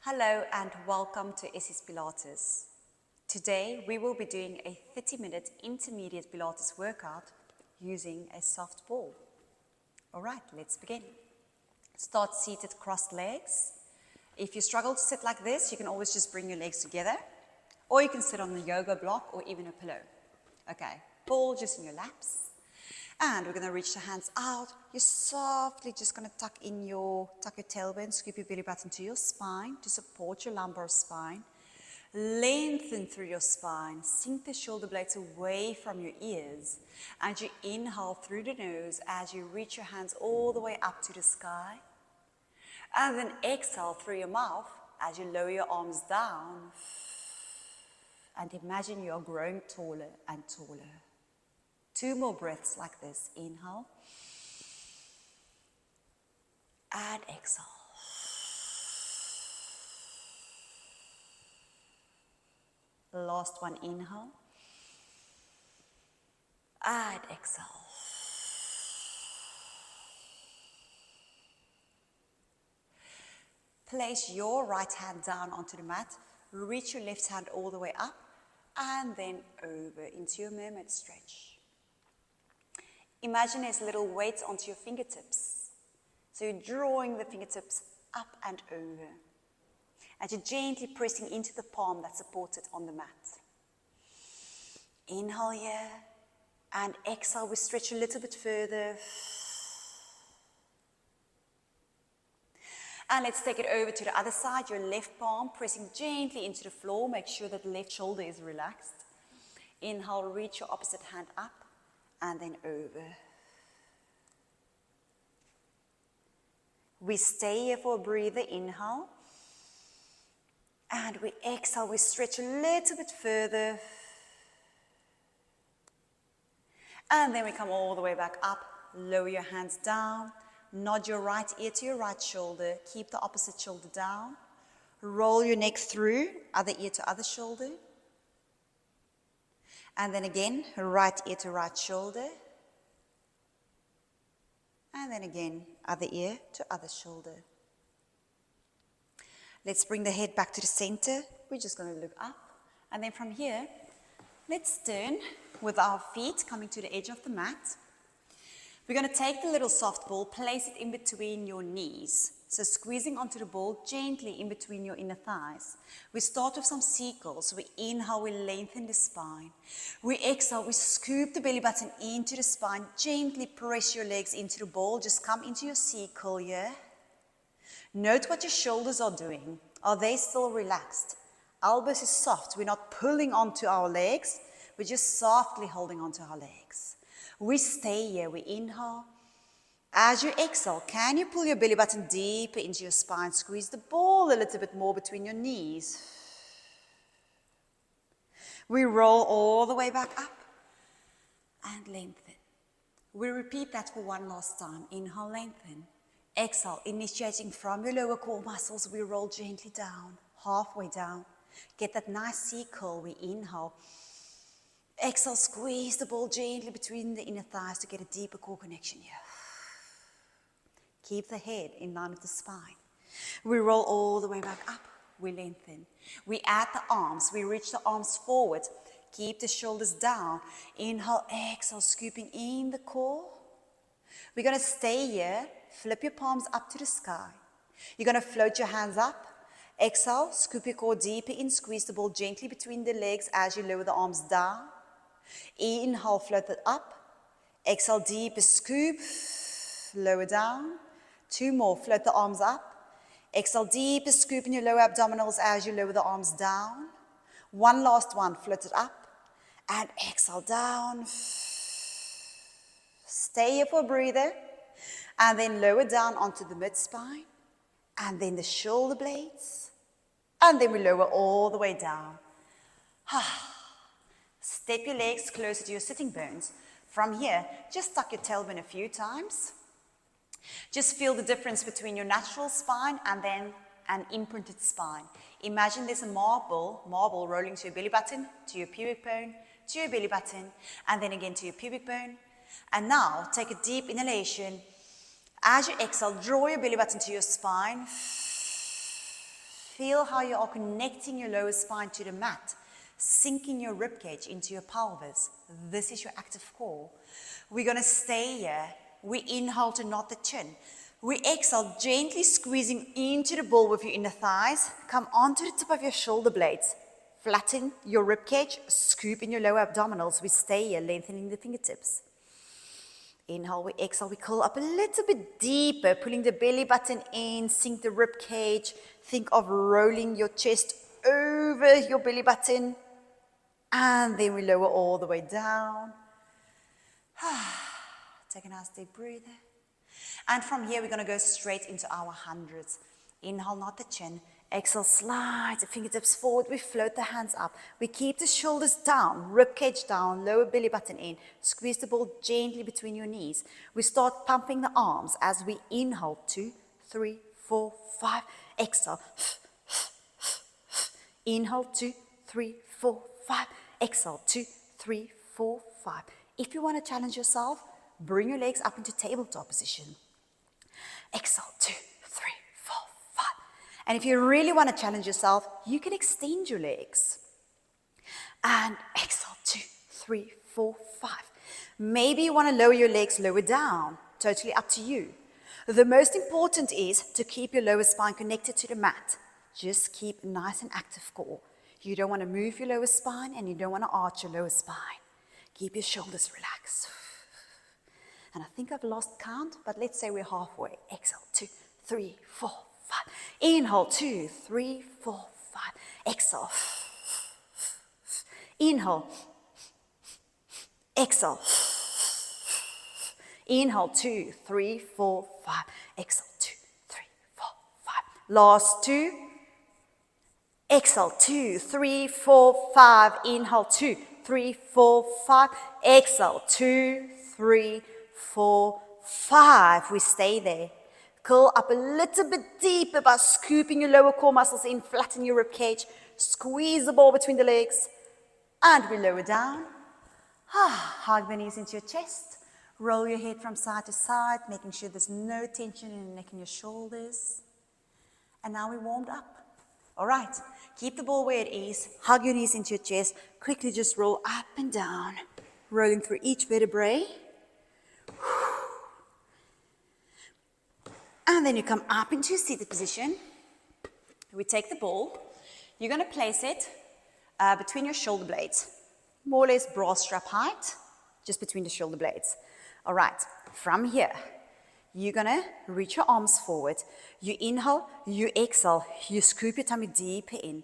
Hello and welcome to Essie's Pilates. Today we will be doing a 30-minute intermediate Pilates workout using a soft ball. Alright, let's begin. Start seated crossed legs. If you struggle to sit like this, you can always just bring your legs together, or you can sit on the yoga block or even a pillow. Okay, ball just in your laps. And we're going to reach the hands out. You're softly just going to tuck your tailbone, scoop your belly button to your spine to support your lumbar spine. Lengthen through your spine. Sink the shoulder blades away from your ears. And you inhale through the nose as you reach your hands all the way up to the sky. And then exhale through your mouth as you lower your arms down. And imagine you're growing taller and taller. 2 more breaths like this. Inhale. And exhale. Last one, inhale. And exhale. Place your right hand down onto the mat. Reach your left hand all the way up. And then over into your mermaid stretch. Imagine there's little weights onto your fingertips. So you're drawing the fingertips up and over. And you're gently pressing into the palm that's supported on the mat. Inhale here. And exhale, we stretch a little bit further. And let's take it over to the other side. Your left palm pressing gently into the floor. Make sure that the left shoulder is relaxed. Inhale, reach your opposite hand up. And then over. We stay here for a breather, inhale. And we exhale, we stretch a little bit further. And then we come all the way back up, lower your hands down, nod your right ear to your right shoulder, keep the opposite shoulder down. Roll your neck through, other ear to other shoulder. And then again, right ear to right shoulder. And then again, other ear to other shoulder. Let's bring the head back to the center. We're just going to look up. And then from here, let's turn with our feet coming to the edge of the mat. We're going to take the little soft ball, place it in between your knees. So squeezing onto the ball gently in between your inner thighs. We start with some circles. We inhale, we lengthen the spine. We exhale, we scoop the belly button into the spine. Gently press your legs into the ball. Just come into your circle here. Note what your shoulders are doing. Are they still relaxed? Elbows is soft. We're not pulling onto our legs. We're just softly holding onto our legs. We stay here. We inhale. As you exhale, can you pull your belly button deeper into your spine? Squeeze the ball a little bit more between your knees. We roll all the way back up and lengthen. We repeat that for one last time. Inhale, lengthen. Exhale, initiating from your lower core muscles. We roll gently down, halfway down. Get that nice circle. We inhale. Exhale, squeeze the ball gently between the inner thighs to get a deeper core connection here. Keep the head in line with the spine. We roll all the way back up. We lengthen. We add the arms. We reach the arms forward. Keep the shoulders down. Inhale, exhale, scooping in the core. We're going to stay here. Flip your palms up to the sky. You're going to float your hands up. Exhale, scoop your core deeper in. Squeeze the ball gently between the legs as you lower the arms down. Inhale, float it up. Exhale, deeper scoop. Lower down. 2 more, float the arms up. Exhale, deeper scoop in your lower abdominals as you lower the arms down. One last one, float it up. And exhale, down. Stay here for a breather. And then lower down onto the mid-spine. And then the shoulder blades. And then we lower all the way down. Step your legs closer to your sitting bones. From here, just tuck your tailbone a few times. Just feel the difference between your natural spine and then an imprinted spine. Imagine there's a marble rolling to your belly button, to your pubic bone, to your belly button, and then again to your pubic bone. And now, take a deep inhalation. As you exhale, draw your belly button to your spine. Feel how you are connecting your lower spine to the mat, sinking your ribcage into your pelvis. This is your active core. We're going to stay here. We inhale to knot the chin. We exhale, gently squeezing into the ball with your inner thighs. Come onto the tip of your shoulder blades. Flatten your ribcage, scoop in your lower abdominals. We stay here, lengthening the fingertips. Inhale, we exhale, we curl up a little bit deeper, pulling the belly button in, sink the rib cage. Think of rolling your chest over your belly button. And then we lower all the way down. Take a nice deep breather. And from here, we're going to go straight into our hundreds. Inhale, knot the chin. Exhale, slide the fingertips forward. We float the hands up. We keep the shoulders down, rib cage down, lower belly button in. Squeeze the ball gently between your knees. We start pumping the arms as we inhale. 2, 3, 4, 5. Exhale. Inhale. 2, 3, 4, 5. Exhale. 2, 3, 4, 5. If you want to challenge yourself, bring your legs up into tabletop position. Exhale. 2, 3, 4, 5. And if you really want to challenge yourself, you can extend your legs. And exhale, 2, 3, 4, 5. Maybe you want to lower your legs lower down. Totally up to you. The most important is to keep your lower spine connected to the mat. Just keep nice and active core. You don't want to move your lower spine and you don't want to arch your lower spine. Keep your shoulders relaxed. And I think I've lost count, but let's say we're halfway. Exhale, 2, 3, 4, 5. Inhale, 2, 3, 4, 5. Exhale. Inhale. Exhale. Inhale, 2, 3, 4, 5. Exhale, 2, 3, 4, 5. Last 2. Exhale, 2, 3, 4, 5. Inhale, 2, 3, 4, 5. Exhale, 2, 3, 4, 5. We stay there. Curl up a little bit deeper by scooping your lower core muscles in. Flatten your rib cage. Squeeze the ball between the legs. And we lower down. Hug the knees into your chest. Roll your head from side to side, making sure there's no tension in your neck and your shoulders. And now we warmed up. All right, keep the ball where it is. Hug your knees into your chest. Quickly just roll up and down, rolling through each vertebrae. And then you come up into a seated position. We take the ball. You're going to place it between your shoulder blades. More or less bra strap height, just between the shoulder blades. All right, from here, you're going to reach your arms forward. You inhale, you exhale, you scoop your tummy deeper in.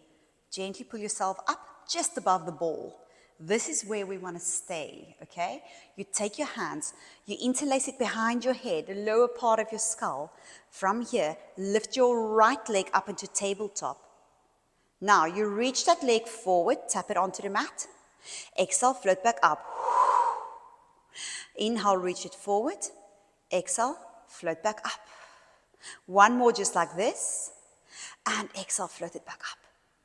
Gently pull yourself up just above the ball. This is where we want to stay, okay? You take your hands, you interlace it behind your head, the lower part of your skull. From here, lift your right leg up into tabletop. Now, you reach that leg forward, tap it onto the mat. Exhale, float back up. Inhale, reach it forward. Exhale, float back up. One more just like this. And exhale, float it back up.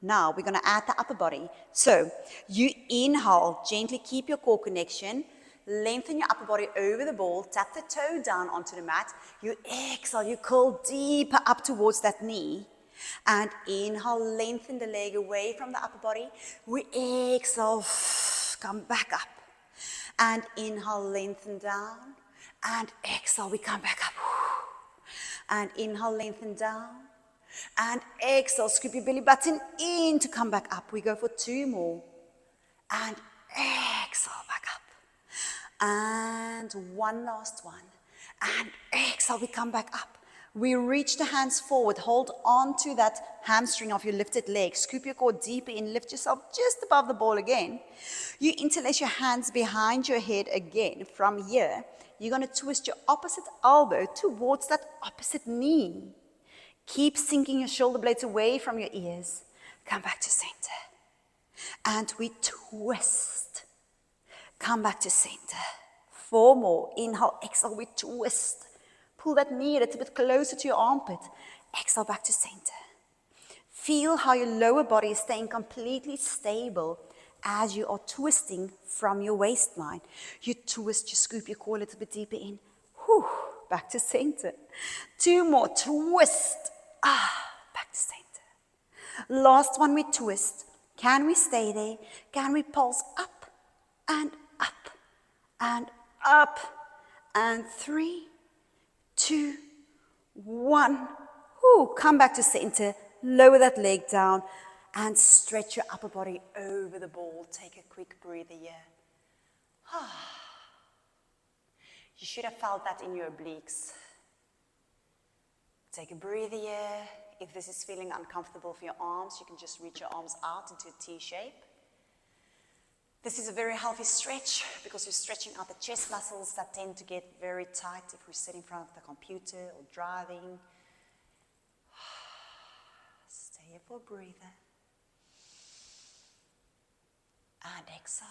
Now, we're going to add the upper body. So, you inhale, gently keep your core connection. Lengthen your upper body over the ball. Tap the toe down onto the mat. You exhale, you curl deeper up towards that knee. And inhale, lengthen the leg away from the upper body. We exhale, come back up. And inhale, lengthen down. And exhale, we come back up. And inhale, lengthen down. And exhale, scoop your belly button in to come back up. We go for 2 more. And exhale, back up. And one last one. And exhale, we come back up. We reach the hands forward. Hold on to that hamstring of your lifted leg. Scoop your core deeper in. Lift yourself just above the ball again. You interlace your hands behind your head again. From here, you're going to twist your opposite elbow towards that opposite knee. Keep sinking your shoulder blades away from your ears. Come back to center. And we twist. Come back to center. 4 more. Inhale, exhale, we twist. Pull that knee a little bit closer to your armpit. Exhale, back to center. Feel how your lower body is staying completely stable as you are twisting from your waistline. You twist, you scoop your core a little bit deeper in. Whew, back to center. 2 more, twist. Back to center. Last one, we twist. Can we stay there? Can we pulse up and up and up? And 3, 2, 1. Ooh, come back to center. Lower that leg down and stretch your upper body over the ball. Take a quick breather here. You should have felt that in your obliques. Take a breather here. If this is feeling uncomfortable for your arms, you can just reach your arms out into a T shape. This is a very healthy stretch because we're stretching out the chest muscles that tend to get very tight if we're sitting in front of the computer or driving. Stay here for a breather. And exhale.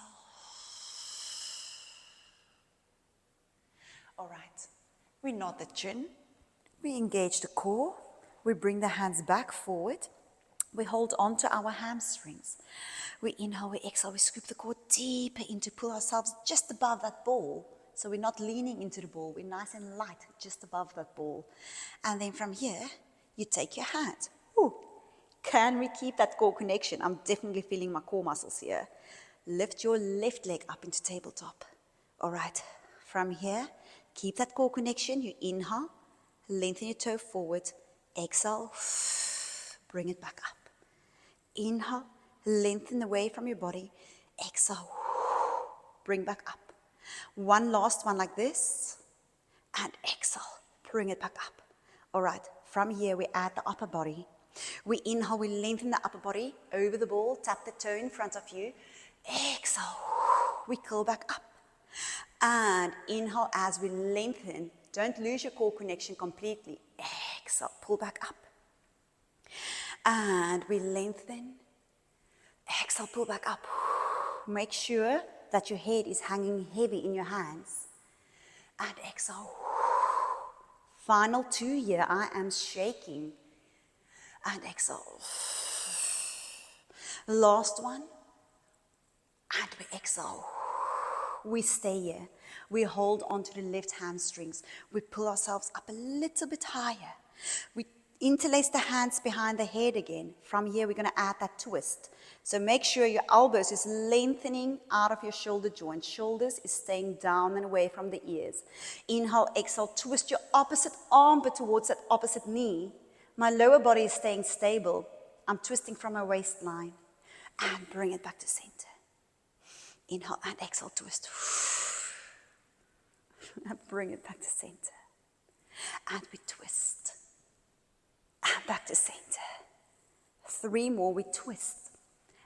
All right, we nod the chin, we engage the core, we bring the hands back forward, we hold on to our hamstrings. We inhale, we exhale, we scoop the core deeper in to pull ourselves just above that ball. So we're not leaning into the ball, we're nice and light just above that ball. And then from here, you take your hand. Ooh, can we keep that core connection? I'm definitely feeling my core muscles here. Lift your left leg up into tabletop. All right, from here, keep that core connection. You inhale, lengthen your toe forward. Exhale, bring it back up. Inhale, lengthen away from your body. Exhale, bring back up. One last one like this. And exhale, bring it back up. All right, from here we add the upper body. We inhale, we lengthen the upper body over the ball. Tap the toe in front of you. Exhale, we curl back up. And inhale as we lengthen. Don't lose your core connection completely. Exhale, pull back up. And we lengthen. Exhale, pull back up. Make sure that your head is hanging heavy in your hands. And exhale. Final 2 here. I am shaking. And exhale. Last one. And we exhale. We stay here. We hold onto the left hamstrings. We pull ourselves up a little bit higher. We interlace the hands behind the head again. From here, we're going to add that twist. So make sure your elbows is lengthening out of your shoulder joint. Shoulders is staying down and away from the ears. Inhale, exhale, twist your opposite arm but towards that opposite knee. My lower body is staying stable. I'm twisting from my waistline. And bring it back to center. Inhale and exhale, twist. And bring it back to center. And we twist. And back to center. 3 more, we twist.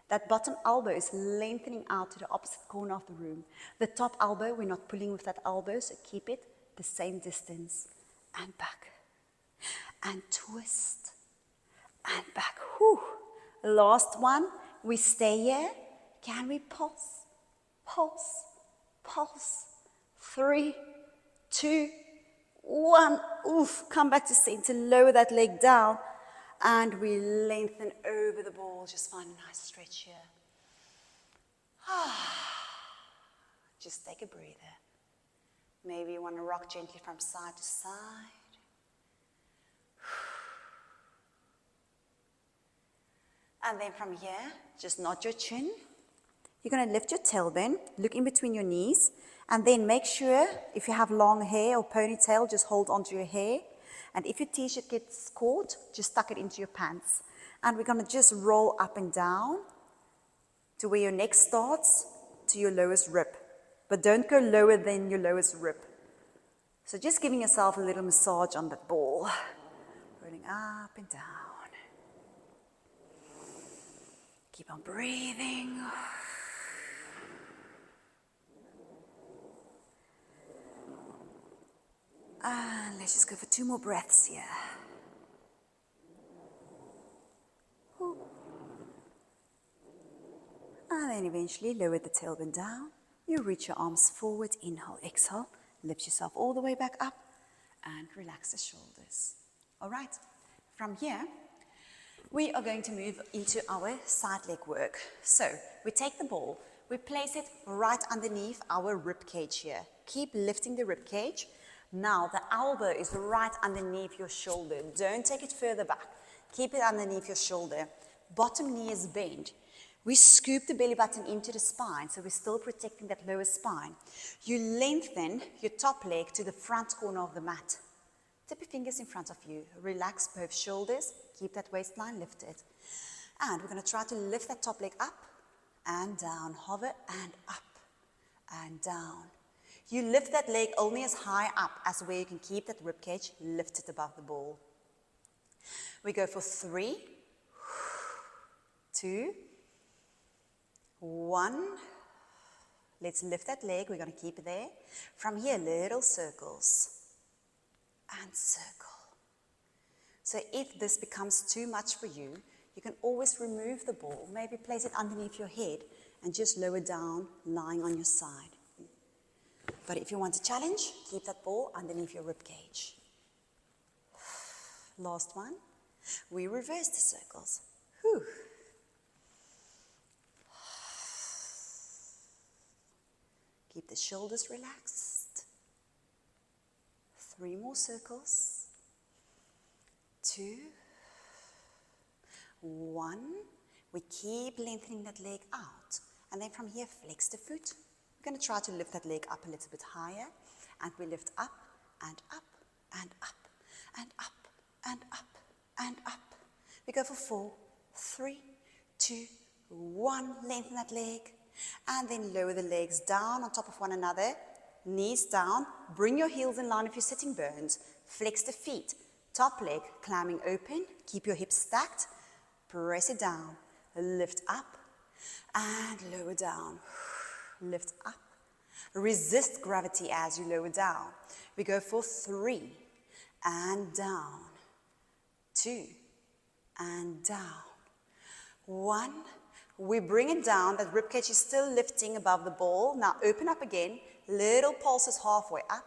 That bottom elbow is lengthening out to the opposite corner of the room. The top elbow, we're not pulling with that elbow, so keep it the same distance. And back. And twist. And back. Whew. Last one, we stay here. Can we pulse? Pulse, pulse. 3, 2, 1. Oof, come back to center, lower that leg down. And we lengthen over the ball. Just find a nice stretch here. Just take a breather. Maybe you want to rock gently from side to side. And then from here, just nod your chin. You're going to lift your tailbone, look in between your knees, and then make sure, if you have long hair or ponytail, just hold onto your hair. And if your t-shirt gets caught, just tuck it into your pants. And we're going to just roll up and down to where your neck starts to your lowest rib. But don't go lower than your lowest rib. So just giving yourself a little massage on that ball. Rolling up and down. Keep on breathing. And let's just go for 2 more breaths here. And then eventually lower the tailbone down. You reach your arms forward, inhale, exhale. Lift yourself all the way back up and relax the shoulders. All right, from here, we are going to move into our side leg work. So we take the ball, we place it right underneath our rib cage here. Keep lifting the rib cage. Now the elbow is right underneath your shoulder. Don't take it further back. Keep it underneath your shoulder. Bottom knee is bent. We scoop the belly button into the spine, so we're still protecting that lower spine. You lengthen your top leg to the front corner of the mat. Tip your fingers in front of you. Relax both shoulders. Keep that waistline lifted. And we're going to try to lift that top leg up and down. Hover and up and down. You lift that leg only as high up as where you can keep that ribcage lifted above the ball. We go for 3, 2, 1. Let's lift that leg. We're going to keep it there. From here, little circles. And circle. So if this becomes too much for you, you can always remove the ball. Maybe place it underneath your head and just lower down, lying on your side. But if you want a challenge, keep that ball underneath your rib cage. Last one. We reverse the circles. Whew. Keep the shoulders relaxed. 3 more circles. 2, 1. We keep lengthening that leg out. And then from here, flex the foot. We're going to try to lift that leg up a little bit higher. And we lift up and up and up and up and up and up. We go for 4, 3, 2, 1. Lengthen that leg. And then lower the legs down on top of one another. Knees down. Bring your heels in line with your sitting bones. Flex the feet. Top leg climbing open. Keep your hips stacked. Press it down. Lift up and lower down. Lift up. Resist gravity as you lower down. We go for 3 and down. 2 and down. 1. We bring it down. That ribcage is still lifting above the ball. Now open up again. Little pulses halfway up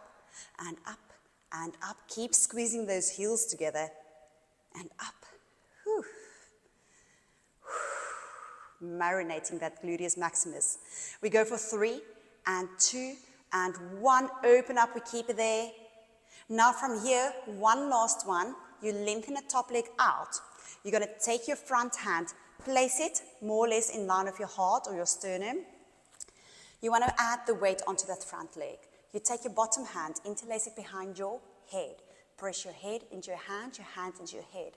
and up and up. Keep squeezing those heels together and up. Whew. Marinating that gluteus maximus. We go for 3 and 2 and 1. Open up. We keep it there. Now from here, one last one. You lengthen the top leg out. You're going to take your front hand, place it more or less in line with your heart or your sternum. You want to add the weight onto that front leg. You take your bottom hand, interlace it behind your head. Press your head into your hand into your head.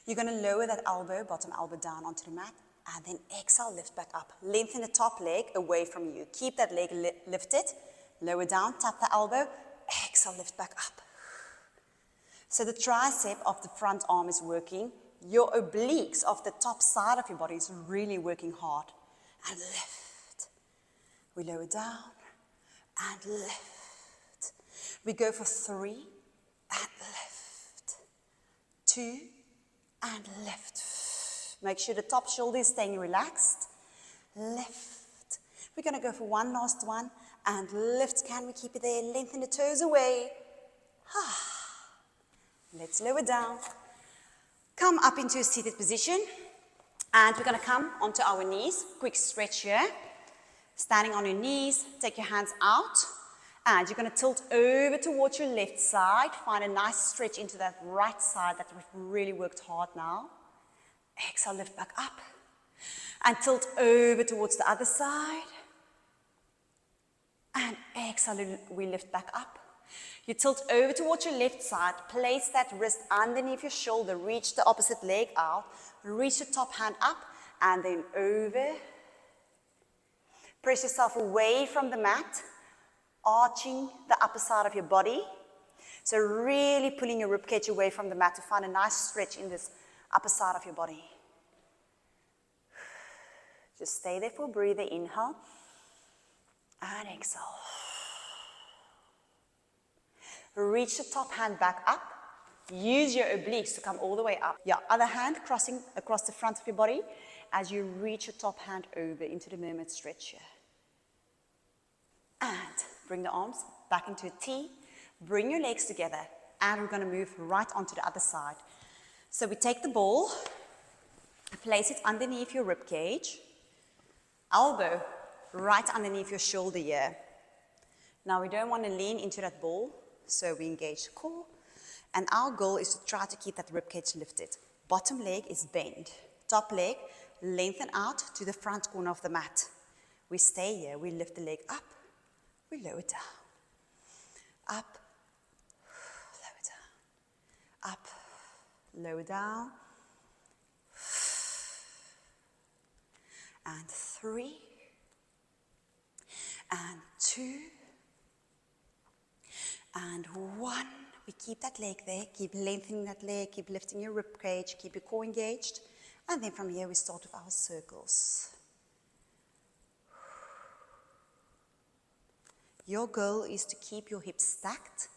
You're going to lower that elbow, bottom elbow down onto the mat, and then exhale, lift back up. Lengthen the top leg away from you. Keep that leg lifted. Lower down, tap the elbow, exhale, lift back up. So the tricep of the front arm is working. Your obliques of the top side of your body is really working hard. And lift. We lower down and lift. We go for 3 and lift. 2 and lift. Make sure the top shoulder is staying relaxed. Lift. We're going to go for one last one and lift. Can we keep it there? Lengthen the toes away. Let's lower down. Come up into a seated position. And we're going to come onto our knees. Quick stretch here. Standing on your knees, take your hands out. And you're going to tilt over towards your left side. Find a nice stretch into that right side that we've really worked hard now. Exhale, lift back up. And tilt over towards the other side. And exhale, we lift back up. You tilt over towards your left side. Place that wrist underneath your shoulder. Reach the opposite leg out. Reach the top hand up. And then over. Press yourself away from the mat. Arching the upper side of your body. So really pulling your ribcage away from the mat to find a nice stretch in this upper side of your body. Just stay there for a breather. Inhale. And exhale. Reach the top hand back up. Use your obliques to come all the way up. Your other hand crossing across the front of your body as you reach your top hand over into the mermaid stretch here. And bring the arms back into a T. Bring your legs together. And we're going to move right onto the other side. So we take the ball, place it underneath your rib cage. Elbow right underneath your shoulder here. Now we don't want to lean into that ball. So we engage the core, and our goal is to try to keep that ribcage lifted. Bottom leg is bent. Top leg, lengthen out to the front corner of the mat. We stay here, we lift the leg up, we lower down. Up, lower down. Up, lower down. And 3. And 2. And 1. We keep that leg there, keep lengthening that leg, keep lifting your rib cage, keep your core engaged. And then from here we start with our circles. Your goal is to keep your hips stacked.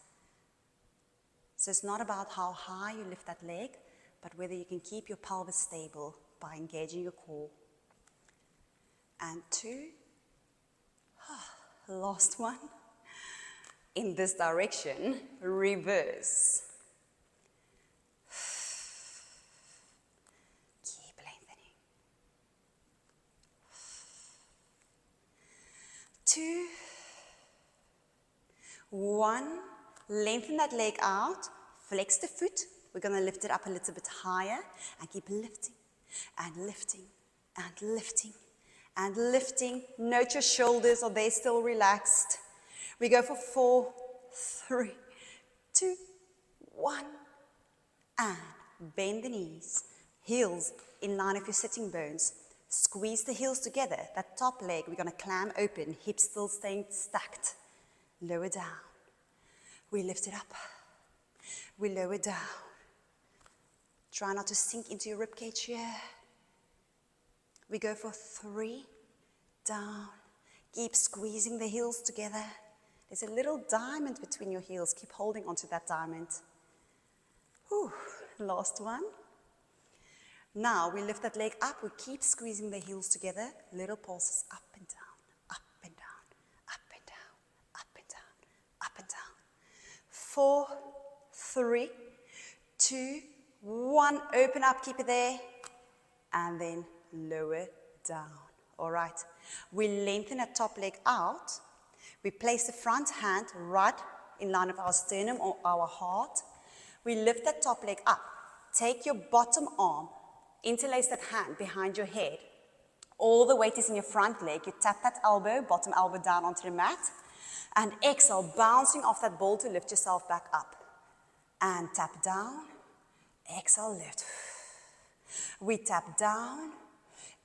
So it's not about how high you lift that leg, but whether you can keep your pelvis stable by engaging your core. And 2. Last one. In this direction, reverse. Keep lengthening. 2. 1. Lengthen that leg out. Flex the foot. We're going to lift it up a little bit higher and keep lifting and lifting and lifting and lifting. Note your shoulders, are they still relaxed? We go for 4, 3, 2, 1. And bend the knees. Heels in line with your sitting bones. Squeeze the heels together. That top leg, we're going to clam open. Hips still staying stacked. Lower down. We lift it up. We lower down. Try not to sink into your ribcage here. We go for 3. Down. Keep squeezing the heels together. There's a little diamond between your heels. Keep holding onto that diamond. Whew. Last one. Now we lift that leg up. We keep squeezing the heels together. Little pulses up and down, up and down, up and down, up and down, up and down. 4, 3, 2, 1. Open up, keep it there. And then lower down. All right. We lengthen that top leg out. We place the front hand right in line of our sternum or our heart. We lift that top leg up. Take your bottom arm, interlace that hand behind your head. All the weight is in your front leg. You tap that elbow, bottom elbow down onto the mat. And exhale, bouncing off that ball to lift yourself back up. And tap down. Exhale, lift. We tap down.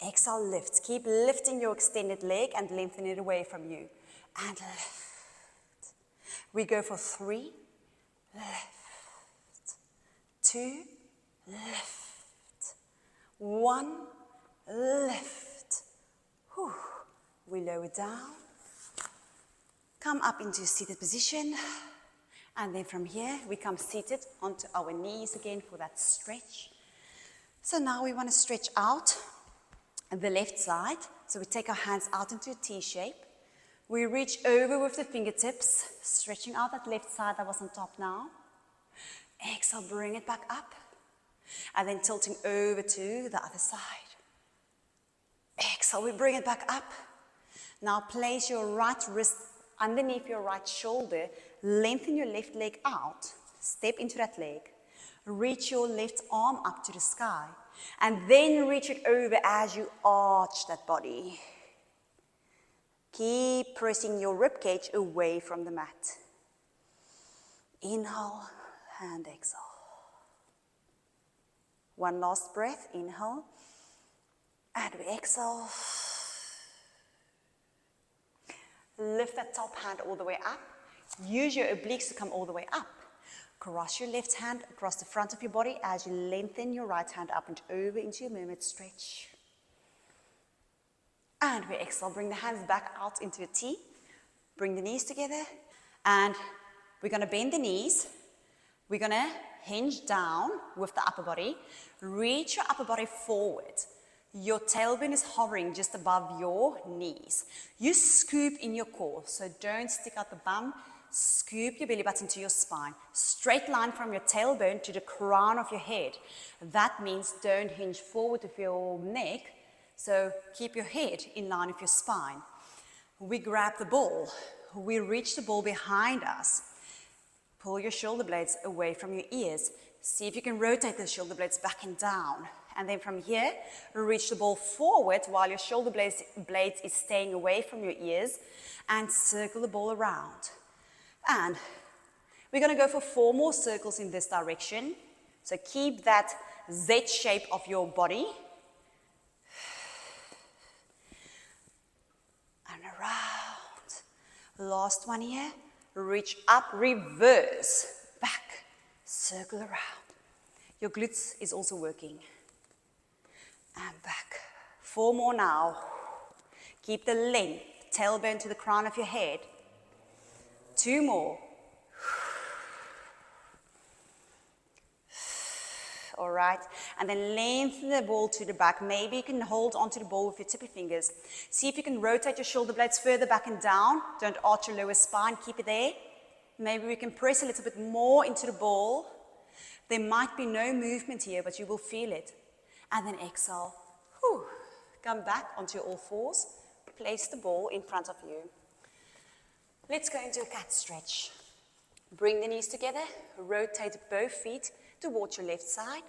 Exhale, lift. Keep lifting your extended leg and lengthen it away from you. And lift. We go for 3, lift, 2, lift, 1, lift. Whew. We lower down, come up into a seated position, and then from here we come seated onto our knees again for that stretch. So now we want to stretch out the left side, so we take our hands out into a T shape. We reach over with the fingertips, stretching out that left side that was on top now. Exhale, bring it back up. And then tilting over to the other side. Exhale, we bring it back up. Now place your right wrist underneath your right shoulder. Lengthen your left leg out. Step into that leg. Reach your left arm up to the sky. And then reach it over as you arch that body. Keep pressing your ribcage away from the mat. Inhale and exhale. One last breath. Inhale. And we exhale. Lift that top hand all the way up. Use your obliques to come all the way up. Cross your left hand across the front of your body as you lengthen your right hand up and over into your mermaid stretch. And we exhale, bring the hands back out into a T. Bring the knees together. And we're going to bend the knees. We're going to hinge down with the upper body. Reach your upper body forward. Your tailbone is hovering just above your knees. You scoop in your core, so don't stick out the bum. Scoop your belly button to your spine. Straight line from your tailbone to the crown of your head. That means don't hinge forward with your neck. So keep your head in line with your spine. We grab the ball. We reach the ball behind us. Pull your shoulder blades away from your ears. See if you can rotate the shoulder blades back and down. And then from here, reach the ball forward while your shoulder blades is staying away from your ears, and circle the ball around. And we're going to go for 4 more circles in this direction. So keep that Z shape of your body. And around. Last one here. Reach up, reverse, back, circle around. Your glutes is also working. And back. 4 more now. Keep the length, tailbone to the crown of your head. 2 more. All right, and then lengthen the ball to the back. Maybe you can hold onto the ball with your tippy fingers. See if you can rotate your shoulder blades further back and down. Don't arch your lower spine, keep it there. Maybe we can press a little bit more into the ball. There might be no movement here, but you will feel it. And then exhale. Whew. Come back onto all fours. Place the ball in front of you. Let's go into a cat stretch. Bring the knees together. Rotate both feet towards your left side.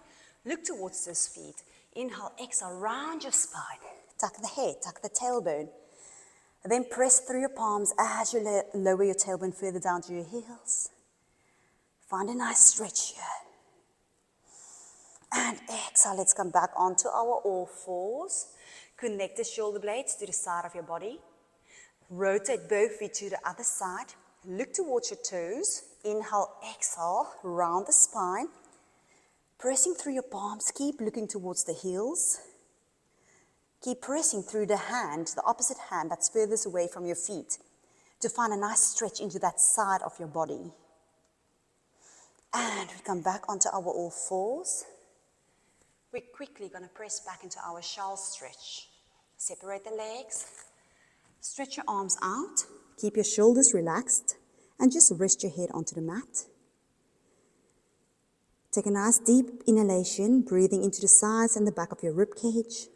Look towards those feet. Inhale, exhale, round your spine. Tuck the head, tuck the tailbone. Then press through your palms as you lower your tailbone further down to your heels. Find a nice stretch here. And exhale, let's come back onto our all fours. Connect the shoulder blades to the side of your body. Rotate both feet to the other side. Look towards your toes. Inhale, exhale, round the spine. Pressing through your palms, keep looking towards the heels. Keep pressing through the hand, the opposite hand that's furthest away from your feet, to find a nice stretch into that side of your body. And we come back onto our all fours. We're quickly going to press back into our shell stretch. Separate the legs. Stretch your arms out. Keep your shoulders relaxed. And just rest your head onto the mat. Take a nice deep inhalation, breathing into the sides and the back of your rib cage.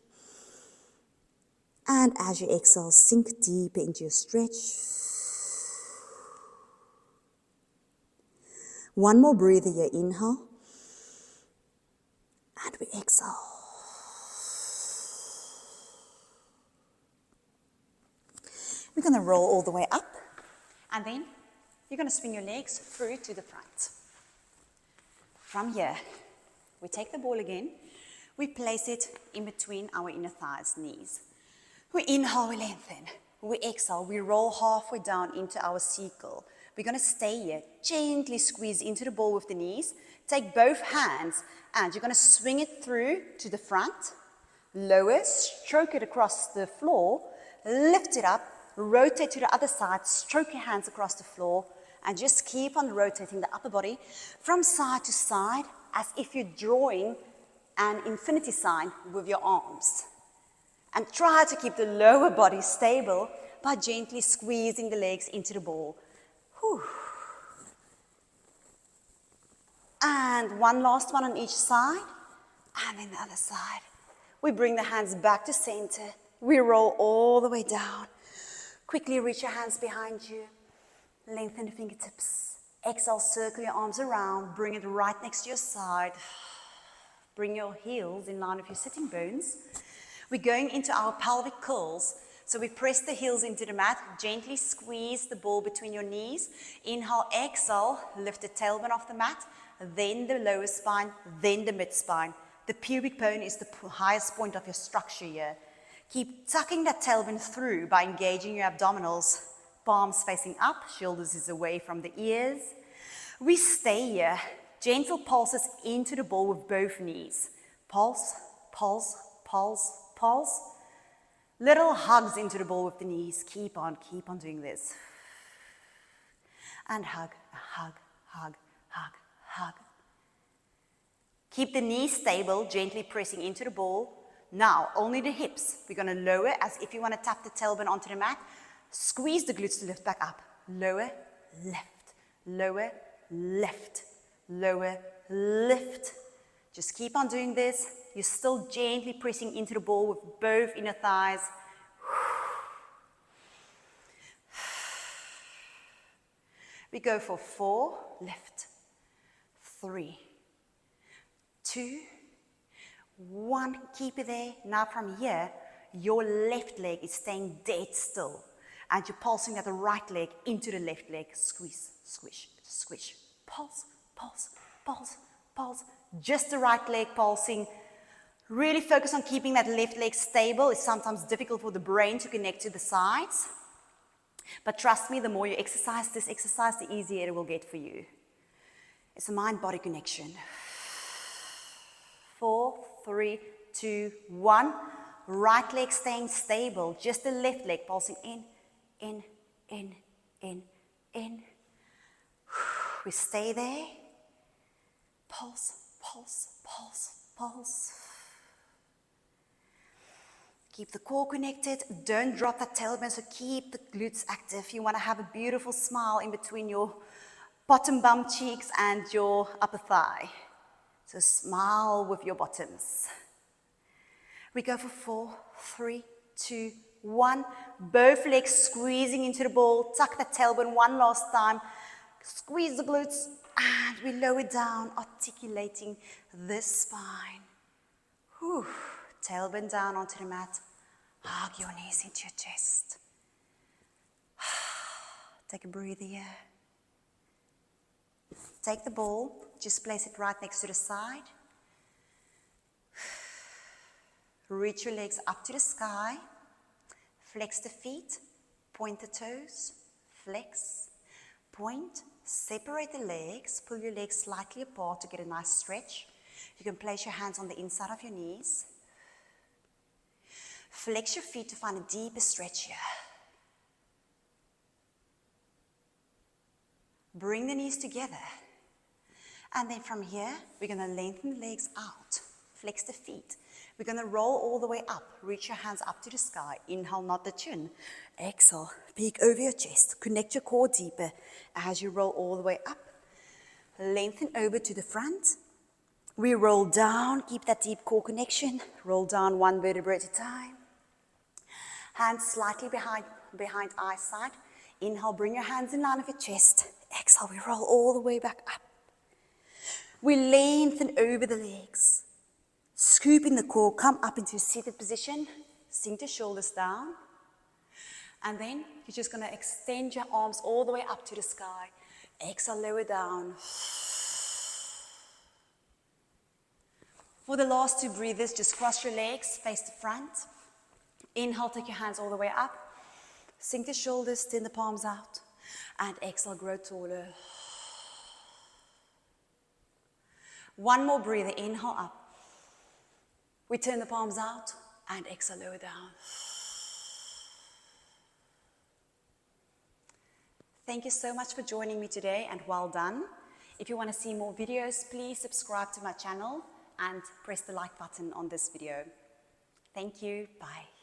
And as you exhale, sink deeper into your stretch. One more breather here, inhale. And we exhale. We're going to roll all the way up. And then you're going to swing your legs through to the front. From here, we take the ball again. We place it in between our inner thighs, knees. We inhale, we lengthen. We exhale, we roll halfway down into our circle. We're going to stay here. Gently squeeze into the ball with the knees. Take both hands and you're going to swing it through to the front. Lower, stroke it across the floor. Lift it up. Rotate to the other side. Stroke your hands across the floor. And just keep on rotating the upper body from side to side as if you're drawing an infinity sign with your arms. And try to keep the lower body stable by gently squeezing the legs into the ball. Whew. And one last one on each side. And then the other side. We bring the hands back to center. We roll all the way down. Quickly reach your hands behind you. Lengthen the fingertips. Exhale, circle your arms around. Bring it right next to your side. Bring your heels in line with your sitting bones. We're going into our pelvic curls. So we press the heels into the mat. Gently squeeze the ball between your knees. Inhale, exhale. Lift the tailbone off the mat. Then the lower spine. Then the mid spine. The pubic bone is the highest point of your structure here. Keep tucking that tailbone through by engaging your abdominals. Palms facing up, shoulders is away from the ears. We stay here. Gentle pulses into the ball with both knees. Pulse, pulse, pulse, pulse. Little hugs into the ball with the knees. Keep on doing this. And hug, hug, hug, hug, hug. Keep the knees stable, gently pressing into the ball. Now, only the hips. We're going to lower as if you want to tap the tailbone onto the mat. Squeeze the glutes to lift back up. Lower, lift, lower, lift, lower, lift. Just keep on doing this. You're still gently pressing into the ball with both inner thighs. We go for 4, lift, 3, 2, 1, keep it there. Now from here, your left leg is staying dead still. And you're pulsing at the right leg into the left leg. Squeeze, squish, squish. Pulse, pulse, pulse, pulse. Just the right leg pulsing. Really focus on keeping that left leg stable. It's sometimes difficult for the brain to connect to the sides. But trust me, the more you exercise this exercise, the easier it will get for you. It's a mind-body connection. 4, 3, 2, 1. Right leg staying stable. Just the left leg pulsing in, in, in, in, in. We stay there. Pulse, pulse, pulse, pulse. Keep the core connected. Don't drop that tailbone, so keep the glutes active. You want to have a beautiful smile in between your bottom bum cheeks and your upper thigh. So smile with your bottoms. We go for 4, 3, 2, 1. Both legs squeezing into the ball. Tuck that tailbone one last time. Squeeze the glutes. And we lower down, articulating the spine. Whew. Tailbone down onto the mat. Hug your knees into your chest. Take a breather here. Take the ball, just place it right next to the side. Reach your legs up to the sky. Flex the feet, point the toes, flex, point, separate the legs, pull your legs slightly apart to get a nice stretch. You can place your hands on the inside of your knees. Flex your feet to find a deeper stretch here. Bring the knees together. And then from here, we're going to lengthen the legs out. Flex the feet. We're going to roll all the way up. Reach your hands up to the sky. Inhale, nod the chin. Exhale, peek over your chest. Connect your core deeper as you roll all the way up. Lengthen over to the front. We roll down. Keep that deep core connection. Roll down one vertebra at a time. Hands slightly behind eyesight. Inhale, bring your hands in line with your chest. Exhale, we roll all the way back up. We lengthen over the legs. Scooping the core, come up into a seated position. Sink the shoulders down. And then you're just going to extend your arms all the way up to the sky. Exhale, lower down. For the last 2 breathers, just cross your legs, face the front. Inhale, take your hands all the way up. Sink the shoulders, extend the palms out. And exhale, grow taller. One more breather, inhale up. We turn the palms out and exhale, lower down. Thank you so much for joining me today and well done. If you want to see more videos, please subscribe to my channel and press the like button on this video. Thank you. Bye.